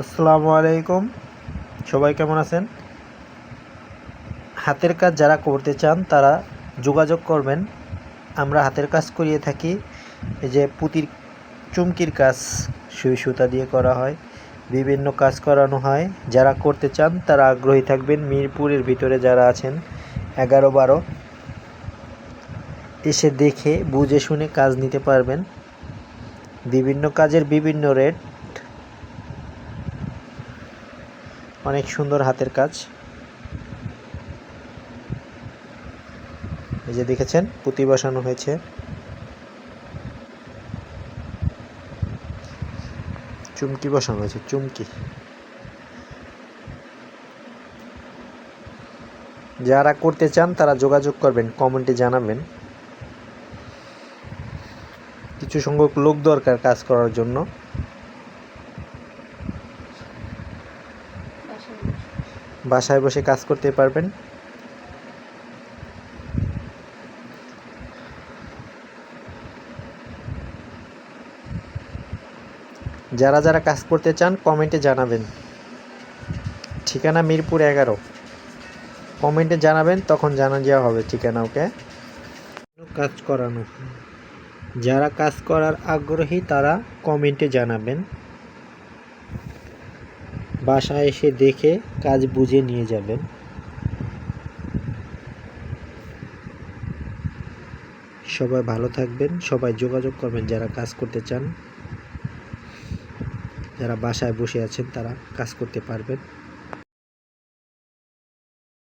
আসসালামু আলাইকুম। সবাই কেমন আছেন? হাতের কাজ যারা করতে চান তারা যোগাযোগ করবেন। আমরা হাতের কাজ করিয়ে থাকি। এই যে পুঁতির চুমকির কাজ সুই সুতা দিয়ে করা হয়, বিভিন্ন কাজ করানো হয়। যারা করতে চান তারা আগ্রহী থাকবেন। মিরপুরের ভিতরে যারা আছেন 11-12 এসে দেখে বুঝে শুনে কাজ নিতে পারবেন। বিভিন্ন কাজের বিভিন্ন রেট। অনেক সুন্দর হাতের কাজ। এই যে দেখেছেন পুঁতি বসানো হয়েছে, চুমকি বসানো হয়েছে, চুমকি। যারা করতে চান তারা যোগাযোগ করবেন, কমেন্টে জানাবেন। কিছু সংখ্যক লোক দরকার কাজ করার জন্য। বাসায় বসে কাজ করতে পারবেন। যারা যারা কাজ করতে চান কমেন্টে জানাবেন। ঠিকানা মিরপুর 11। কমেন্টে জানাবেন, তখন জানা দেওয়া হবে ঠিকানা। ওকে, কাজ করানো। যারা কাজ করার আগ্রহী তারা কমেন্টে জানাবেন। বাসায় এসে দেখে কাজ বুঝে নিয়ে যাবেন। সবাই ভালো থাকবেন। সবাই যোগাযোগ করবেন যারা কাজ করতে চান। যারা বাসায় বসে আছেন তারা কাজ করতে পারবেন।